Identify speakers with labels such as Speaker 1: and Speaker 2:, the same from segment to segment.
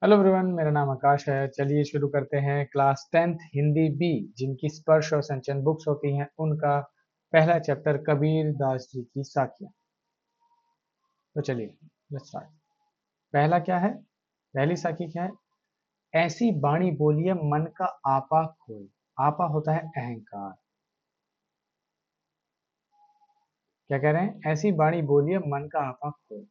Speaker 1: Hello everyone, मेरा नाम आकाश है। चलिए शुरू करते हैं क्लास 10th हिंदी बी, जिनकी स्पर्श और संचयन बुक्स होती हैं, उनका पहला चैप्टर कबीर दास जी की साखियां। तो चलिए लेट्स स्टार्ट। पहला क्या है? पहली साखी क्या है? ऐसी बाणी बोलिए मन का आपा खोए। आपा होता है अहंकार। क्या कह रहे हैं? ऐसी बाणी बोलिए मन का आपा खोए।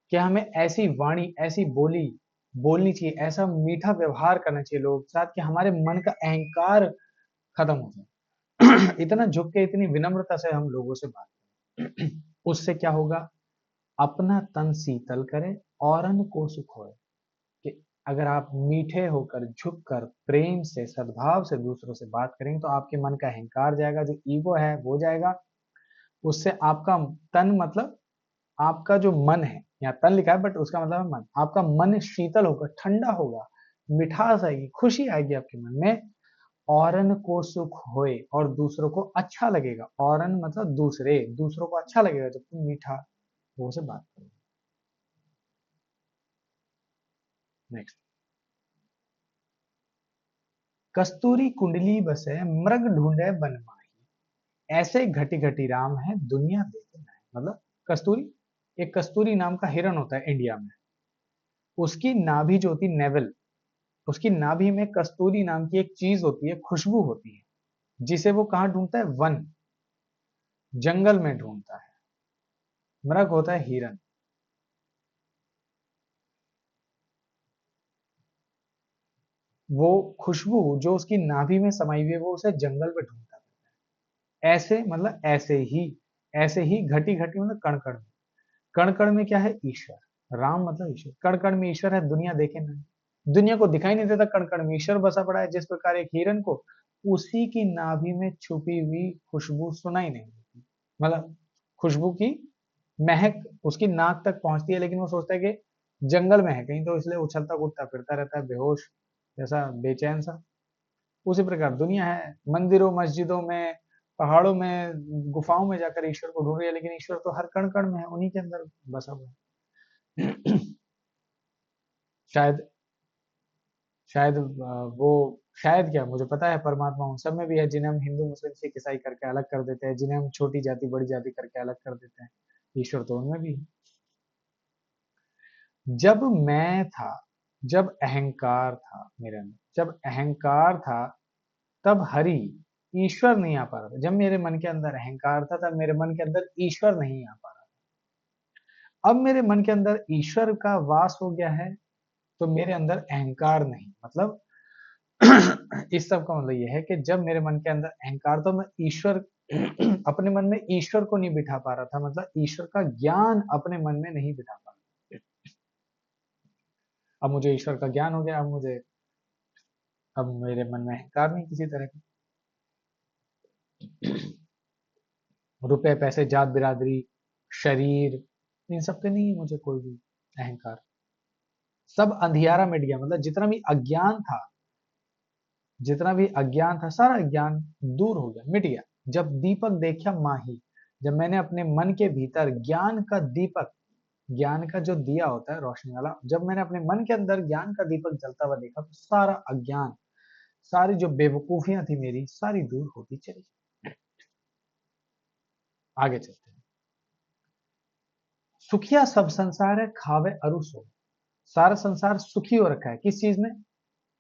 Speaker 1: क्या हमें ऐसी वाणी, ऐसी बोली बोलनी चाहिए, ऐसा मीठा व्यवहार करना चाहिए लोगों के साथ कि हमारे मन का अहंकार खत्म हो जाए। इतना झुक के, इतनी विनम्रता से हम लोगों से बात करें। उससे क्या होगा? अपना तन शीतल करें, औरन को सुख होए। कि अगर आप मीठे होकर, झुककर, प्रेम से, सद्भाव से दूसरों से बात करेंगे तो आपके मन का अहंकार जाएगा, जो ईगो है वो जाएगा। उससे आपका तन मतलब आपका जो मन है, यहाँ तन लिखा है बट उसका मतलब है मन। आपका मन शीतल होगा, ठंडा होगा, मिठास आएगी, खुशी आएगी आपके मन में। औरन को सुख होए, और दूसरों को अच्छा लगेगा। औरन मतलब दूसरे, दूसरों को अच्छा लगेगा जब तुम मीठा वो से बात करोगे। नेक्स्ट। कस्तूरी कुंडली बसे, मृग ढूंढे बन माही। ऐसे घटी घटी राम है, दुनिया देखे नहीं। मतलब कस्तूरी, एक कस्तूरी नाम का हिरन होता है इंडिया में। उसकी नाभि जो होती है, नेवल, उसकी नाभि में कस्तूरी नाम की एक चीज होती है, खुशबू होती है, जिसे वो कहाँ ढूंढता है? वन, जंगल में ढूंढता है। मृग होता है हिरन। वो खुशबू जो उसकी नाभि में समाई हुई है, वो उसे जंगल में ढूंढता है। ऐसे मतलब ऐसे ही, ऐसे ही घटी घटी मतलब कण कण में। कण कण में क्या है? ईश्वर। राम मतलब ईश्वर। कण कण में ईश्वर है, दुनिया देखे नहीं। दुनिया को दिखाई नहीं देता, कण कण में ईश्वर बसा पड़ा है। जिस प्रकार एक हिरन को उसी की नाभि में छुपी हुई खुशबू सुनाई नहीं देती, मतलब खुशबू की महक उसकी नाक तक पहुंचती है, लेकिन वो सोचता है कि जंगल में है कहीं, तो इसलिए उछलता कूदता फिरता रहता है, बेहोश जैसा, बेचैन सा। उसी प्रकार दुनिया है, मंदिरों, मस्जिदों में, पहाड़ों में, गुफाओं में जाकर ईश्वर को ढूंढ रही है, लेकिन ईश्वर तो हर कण कण में है, उन्हीं के अंदर बसा हुआ है। शायद, शायद वो, शायद क्या, मुझे पता है परमात्मा उन सब में भी है, जिन्हें हम हिंदू, मुस्लिम, सिख, ईसाई करके अलग कर देते हैं, जिन्हें हम छोटी जाति बड़ी जाति करके अलग कर देते हैं। ईश्वर तो उनमें भी है। जब मैं था, जब अहंकार था मेरे अंदर, जब अहंकार था, तब हरि, ईश्वर नहीं आ पा रहा था। जब मेरे मन के अंदर अहंकार था, तब मेरे मन के अंदर ईश्वर नहीं आ पा रहा। अब मेरे मन के अंदर ईश्वर का वास हो गया है, तो मेरे अंदर अहंकार नहीं। मतलब इस सब का मतलब यह है कि जब मेरे मन के अंदर अहंकार, तो मैं ईश्वर अपने मन में ईश्वर को नहीं बिठा पा रहा था, मतलब ईश्वर का ज्ञान अपने मन में नहीं बिठा पा रहा। अब मुझे ईश्वर का ज्ञान हो गया, अब मुझे, अब मेरे मन में अहंकार नहीं किसी तरह का। रुपए, पैसे, जात, बिरादरी, शरीर, इन सब पे नहीं है मुझे कोई भी अहंकार। सब अंधियारा मिट गया, मतलब जितना भी अज्ञान था, जितना भी अज्ञान था, सारा अज्ञान दूर हो गया, मिट गया। जब दीपक देखा माही, जब मैंने अपने मन के भीतर ज्ञान का दीपक, ज्ञान का जो दिया होता है रोशनी वाला, जब मैंने अपने मन के अंदर ज्ञान का दीपक जलता हुआ देखा, तो सारा अज्ञान, सारी जो बेवकूफियां थी मेरी, सारी दूर होती चली। आगे चलते हैं। सुखिया सब संसार है, खावे अरु सो। सारा संसार सुखी हो रखा है, किस चीज में?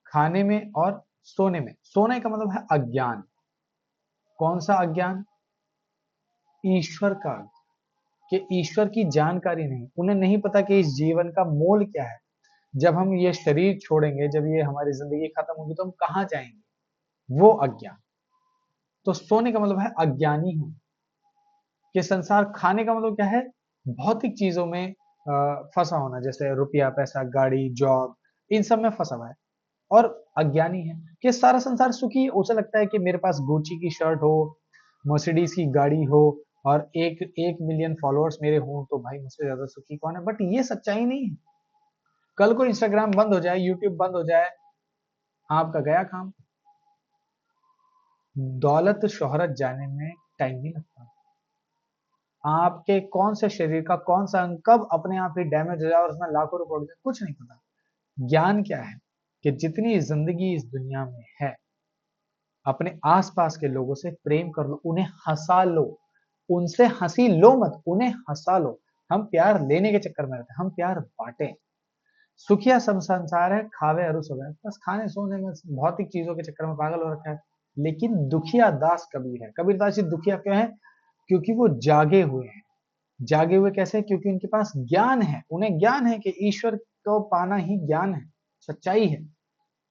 Speaker 1: खाने में और सोने में। सोने का मतलब है अज्ञान। कौन सा अज्ञान? ईश्वर का। कि ईश्वर की जानकारी नहीं, उन्हें नहीं पता कि इस जीवन का मोल क्या है। जब हम ये शरीर छोड़ेंगे, जब ये हमारी जिंदगी खत्म होगी, तो हम कहाँ जाएंगे? वो अज्ञान। तो सोने का मतलब है अज्ञानी हूं। कि संसार, खाने का मतलब क्या है? भौतिक चीजों में फंसा होना, जैसे रुपया, पैसा, गाड़ी, जॉब, इन सब में फंसा हुआ है। और अज्ञानी है कि सारा संसार सुखी है। उसे लगता है कि मेरे पास गुची की शर्ट हो, मर्सिडीज की गाड़ी हो, और एक एक मिलियन फॉलोअर्स मेरे हों, तो भाई मुझसे ज्यादा सुखी कौन है? बट ये सच्चाई नहीं है। कल को इंस्टाग्राम बंद हो जाए, यूट्यूब बंद हो जाए, आपका गया काम। दौलत शोहरत जाने में टाइम नहीं लगता। आपके कौन से शरीर का कौन सा अंग कब अपने आप ही डैमेज हो जाए और उसमें लाखों रुपए उड़ जाए, कुछ नहीं पता। ज्ञान क्या है कि जितनी जिंदगी इस दुनिया में है, अपने आसपास के लोगों से प्रेम कर लो, उन्हें हंसा लो, उनसे हंसी लो मत, उन्हें हंसा लो। हम प्यार लेने के चक्कर में रहते हैं, हम प्यार बांटे। सुखिया सब संसार है, खावे अरु सब है। बस खाने सोने में भौतिक चीजों के चक्कर में पागल हो रखा है। लेकिन दुखिया दास कबीर है। कबीरदास जी दुखिया क्यों है? क्योंकि वो जागे हुए हैं। जागे हुए कैसे? क्योंकि उनके पास ज्ञान है, उन्हें ज्ञान है कि ईश्वर को पाना ही ज्ञान है, सच्चाई है।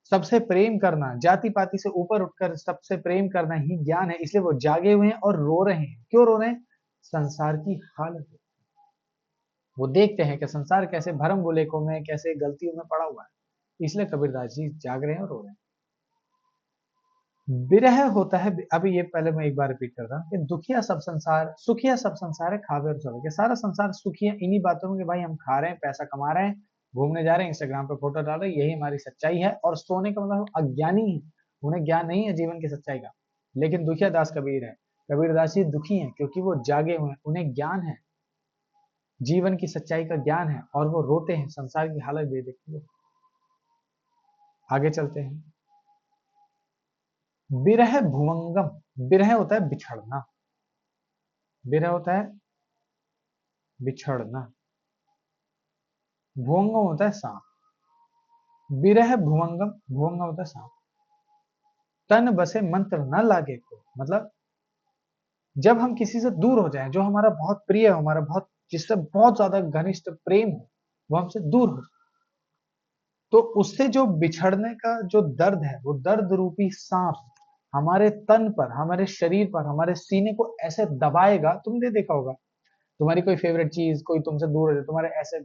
Speaker 1: सबसे प्रेम करना, जाति पाति से ऊपर उठकर सबसे प्रेम करना ही ज्ञान है। इसलिए वो जागे हुए हैं और रो रहे हैं। क्यों रो रहे हैं? संसार की हालत। वो देखते हैं कि संसार कैसे भरम बुलेखों में, कैसे गलतियों में पड़ा हुआ है। इसलिए कबीरदास जी जाग रहे हैं और रो रहे हैं। विरह होता है, अभी ये पहले मैं एक बार रिपीट करता हूँ कि दुखिया सब संसार, सुखिया सब संसार है, खावे और सब है। सारा संसार सुखी है इन्हीं बातों में कि भाई हम खा रहे हैं, पैसा कमा रहे हैं, घूमने जा रहे हैं, इंस्टाग्राम पे फोटो डाल रहे हैं, यही हमारी सच्चाई है। और सोने का मतलब अज्ञानी है, उन्हें ज्ञान नहीं है जीवन की सच्चाई का। लेकिन दुखिया दास कबीर है, कबीरदास जी दुखी हैं क्योंकि वो जागे हुए हैं, उन्हें ज्ञान है, जीवन की सच्चाई का ज्ञान है, और वो रोते हैं संसार की हालत देख देखते। आगे चलते हैं। विरह भुवंगम, विरह होता है बिछड़ना, विरह होता है बिछड़ना, भुवंगम होता है सांप। विरह भुवंगम, भुवंगम होता है सांप। तन बसे मंत्र न लागे को, मतलब जब हम किसी से दूर हो जाएं, जो हमारा बहुत प्रिय हो, हमारा बहुत, जिससे बहुत ज्यादा घनिष्ठ प्रेम हो, वो हमसे दूर हो जाए, तो उससे जो बिछड़ने का जो दर्द है, वो दर्द रूपी सांप हमारे तन पर, हमारे शरीर पर, हमारे सीने को ऐसे दबाएगा। तुमने देखा होगा, तुम्हारी कोई फेवरेट चीज कोई तुमसे दूर हो जाए, तुम्हारे ऐसे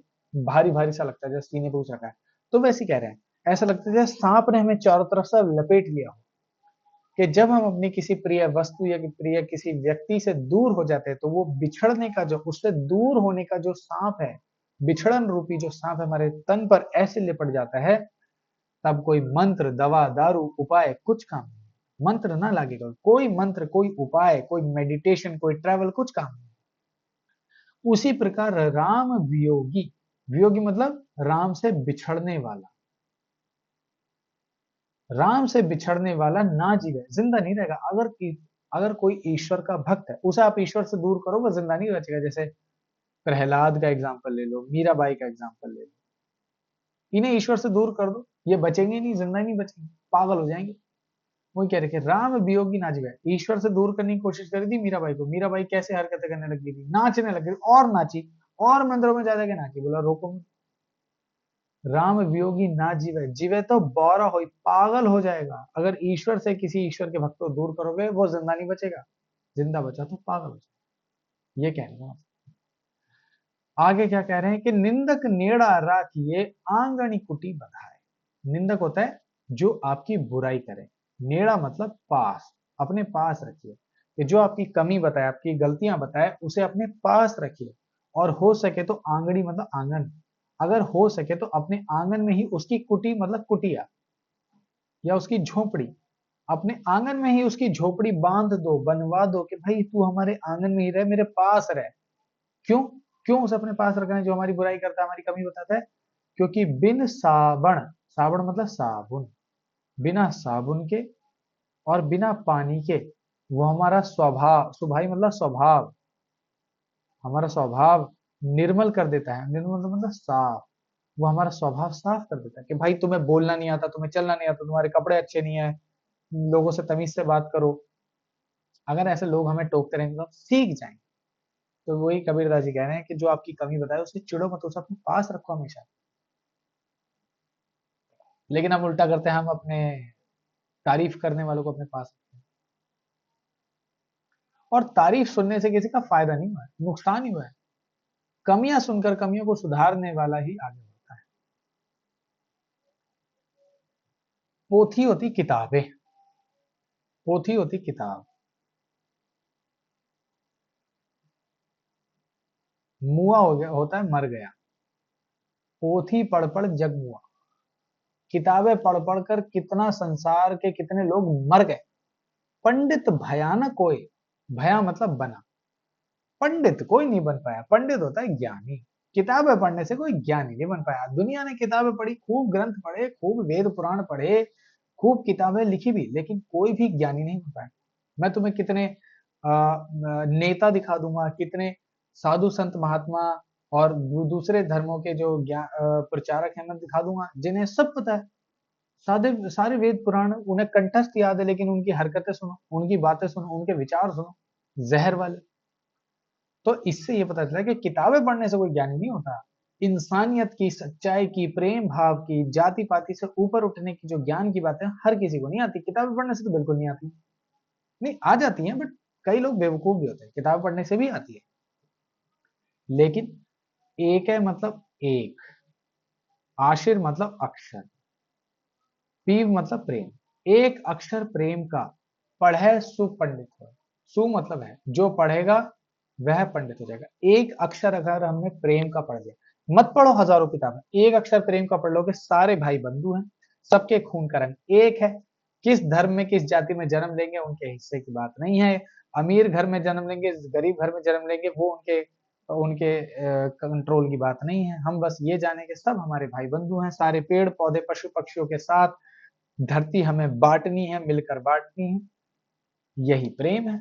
Speaker 1: भारी भारी सा लगता है, जैसे सीने पे कुछ रखा है। तो वैसे ही कह रहे हैं, ऐसा लगता है जैसे सांप ने हमें चारों तरफ से लपेट लिया हो। कि जब हम अपनी किसी प्रिय वस्तु या प्रिय किसी व्यक्ति से दूर हो जाते हैं, तो वो बिछड़ने का जो, उससे दूर होने का जो सांप है, बिछड़न रूपी जो सांप हमारे तन पर ऐसे लिपट जाता है, तब कोई मंत्र, दवा, दारू, उपाय कुछ काम नहीं। मंत्र ना लागेगा, कोई मंत्र, कोई उपाय, कोई मेडिटेशन, कोई ट्रैवल, कुछ काम नहीं। उसी प्रकार राम वियोगी, वियोगी मतलब राम से बिछड़ने वाला, राम से बिछड़ने वाला ना जीवे, जिंदा नहीं रहेगा। अगर कोई ईश्वर का भक्त है, उसे आप ईश्वर से दूर करो, वो जिंदा नहीं बचेगा। जैसे प्रहलाद का एग्जाम्पल ले लो, मीराबाई का एग्जाम्पल ले लो, इन्हें ईश्वर से दूर कर दो, ये बचेंगे नहीं, जिंदा ही नहीं बचेंगे, पागल हो जाएंगे। वही कह रहे कि राम वियोगी ना जीवे। ईश्वर से दूर करने की कोशिश करी थी मीराबाई को, मीराबाई कैसे हरकतें करने लगी थी, नाचने लगी और नाची, और मंदिरों में जा जाके नाची। बोला रोको, राम वियोगी ना जीवे, जीवे तो बौरा हो, पागल हो जाएगा। अगर ईश्वर से किसी ईश्वर के भक्त को दूर करोगे, वो जिंदा नहीं बचेगा, जिंदा बचा तो पागल हो जाएगा। ये कह रहे हैं। आगे क्या कह रहे हैं कि निंदक नेड़ा राखिए, आंगनी कुटी बधाए। निंदक होता है जो आपकी बुराई करे, नेड़ा मतलब पास, अपने पास रखिए। कि जो आपकी कमी बताए, आपकी गलतियां बताए, उसे अपने पास रखिए। और हो सके तो आंगड़ी मतलब आंगन, अगर हो सके तो अपने आंगन में ही उसकी कुटी मतलब कुटिया, या उसकी झोपड़ी, अपने आंगन में ही उसकी झोपड़ी बांध दो, बनवा दो, कि भाई तू हमारे आंगन में ही रह, मेरे पास रह। क्यों? क्यों उसे अपने पास रखना है जो हमारी बुराई करता है, हमारी कमी बताता है? क्योंकि बिन साबण, साबण मतलब साबुन, बिना साबुन के और बिना पानी के वो हमारा स्वभाव, सुभाई मतलब स्वभाव, हमारा स्वभाव निर्मल कर देता है। निर्मल मतलब साफ, वो हमारा स्वभाव साफ कर देता है। कि भाई तुम्हें बोलना नहीं आता, तुम्हें चलना नहीं आता, तुम्हारे कपड़े अच्छे नहीं है, लोगों से तमीज से बात करो। अगर ऐसे लोग हमें टोकते रहेंगे तो हम सीख जाएंगे। तो वही कबीरदास जी कह रहे हैं कि जो आपकी कमी बताए उससे चिड़ो मत, उसे अपने पास रखो हमेशा। लेकिन हम उल्टा करते हैं, हम अपने तारीफ करने वालों को अपने पास रखते हैं। और तारीफ सुनने से किसी का फायदा नहीं हुआ है, नुकसान ही हुआ है। कमियां सुनकर कमियों को सुधारने वाला ही आगे बढ़ता है। पोथी होती किताबें, पोथी होती किताब। मुआ हो गया होता है मर गया, पोथी पढ़ पढ़ जग मुआ। किताबें पढ़ पढ़ कर कितना संसार के कितने लोग मर गए। पंडित भयानक कोई, भया मतलब बना, पंडित कोई नहीं बन पाया। पंडित होता है ज्ञानी, किताबें पढ़ने से कोई ज्ञानी नहीं बन पाया। दुनिया ने किताबें पढ़ी, खूब ग्रंथ पढ़े, खूब वेद पुराण पढ़े, खूब किताबें लिखी भी, लेकिन कोई भी ज्ञानी नहीं बन पाया। मैं तुम्हें कितने नेता दिखा दूंगा, कितने साधु संत महात्मा और दूसरे धर्मों के जो प्रचारक हैं, मैं दिखा दूंगा जिन्हें सब पता है, सारे सारे वेद पुराण उन्हें कंठस्थ याद है, लेकिन उनकी हरकतें सुनो, उनकी बातें सुनो, उनके विचार सुनो, जहर वाले। तो इससे ये पता चला कि किताबें पढ़ने से कोई ज्ञानी नहीं होता। इंसानियत की, सच्चाई की, प्रेम भाव की, जाति पाति से ऊपर उठने की जो ज्ञान की बातें हर किसी को नहीं आती, किताबें पढ़ने से तो बिल्कुल नहीं आती। नहीं, आ जाती हैं, बट कई लोग बेवकूफ भी होते हैं, किताब पढ़ने से भी आती है। लेकिन एक है मतलब एक, आशिर मतलब अक्षर, पीव मतलब प्रेम, एक अक्षर प्रेम का पढ़े सुपंडित हो। सु मतलब है जो पढ़ेगा वह पंडित हो जाएगा। एक अक्षर अगर हमने प्रेम का पढ़ लिया, मत पढ़ो हजारों किताबें, एक अक्षर प्रेम का पढ़ लोगे, सारे भाई बंधु हैं, सबके खून का रंग एक है। किस धर्म में किस जाति में जन्म लेंगे उनके हिस्से की बात नहीं है। अमीर घर में जन्म लेंगे, गरीब घर में जन्म लेंगे, वो उनके उनके कंट्रोल की बात नहीं है। हम बस ये जाने के सब हमारे भाई बंधु हैं, सारे पेड़ पौधे पशु पक्षियों के साथ धरती हमें बांटनी है, मिलकर बांटनी है, यही प्रेम है।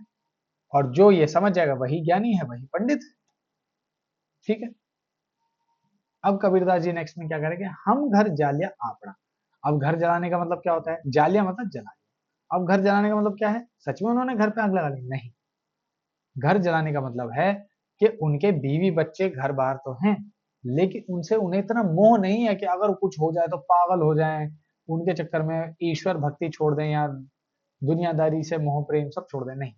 Speaker 1: और जो ये समझ जाएगा वही ज्ञानी है, वही पंडित है। ठीक है। अब कबीरदास जी नेक्स्ट में क्या करेंगे, हम घर जालिया आपड़ा। अब घर जलाने का मतलब क्या होता है, जालिया मतलब जलाना। अब घर जलाने का मतलब क्या है, सच में उन्होंने घर पे आग लगा ली? नहीं। घर जलाने का मतलब है कि उनके बीवी बच्चे घर बाहर तो हैं, लेकिन उनसे उन्हें इतना मोह नहीं है कि अगर कुछ हो जाए तो पागल हो जाएं, उनके चक्कर में ईश्वर भक्ति छोड़ दें या दुनियादारी से मोह प्रेम सब छोड़ दें। नहीं,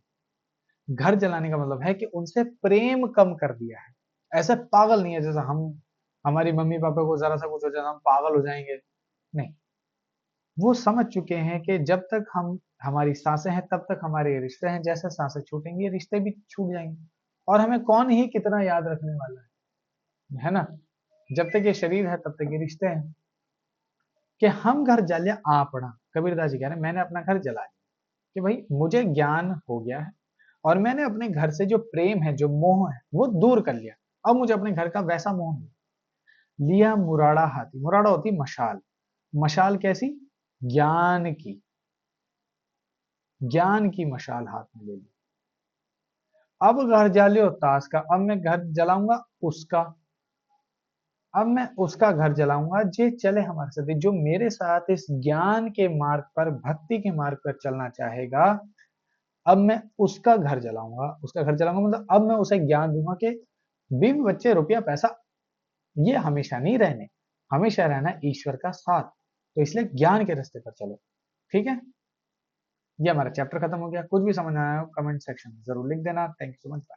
Speaker 1: घर जलाने का मतलब है कि उनसे प्रेम कम कर दिया है। ऐसे पागल नहीं है जैसा हम, हमारी मम्मी पापा को जरा सा कुछ हो जाए हम पागल हो जाएंगे। नहीं, वो समझ चुके हैं कि जब तक हम, हमारी सांसें हैं तब तक हमारे रिश्ते हैं, जैसे सांसें छूटेंगी रिश्ते भी छूट जाएंगे। और हमें कौन ही कितना याद रखने वाला है ना। जब तक ये शरीर है तब तक ये रिश्ते हैं। कि हम घर जलिया आपना, कबीरदास जी कह रहे हैं मैंने अपना घर जला दिया, कि भाई मुझे ज्ञान हो गया है और मैंने अपने घर से जो प्रेम है, जो मोह है, वो दूर कर लिया। अब मुझे अपने घर का वैसा मोह नहीं। लिया मुराड़ा हाथी, मुराड़ा होती मशाल, मशाल कैसी, ज्ञान की, ज्ञान की मशाल हाथ में ले ली। अब घर जालियो ताश का, अब मैं घर जलाऊंगा उसका, अब मैं उसका घर जलाऊंगा जे चले हमारे साथ, जो मेरे साथ इस ज्ञान के मार्ग पर, भक्ति के मार्ग पर चलना चाहेगा। अब मैं उसका घर जलाऊंगा, उसका घर जलाऊंगा मतलब अब मैं उसे ज्ञान दूंगा कि बीवी बच्चे रुपया पैसा ये हमेशा नहीं रहने, हमेशा रहना ईश्वर का साथ, तो इसलिए ज्ञान के रास्ते पर चलो। ठीक है, ये हमारा चैप्टर खत्म हो गया। कुछ भी समझ आया हो कमेंट सेक्शन में जरूर लिख देना। Thank you so much.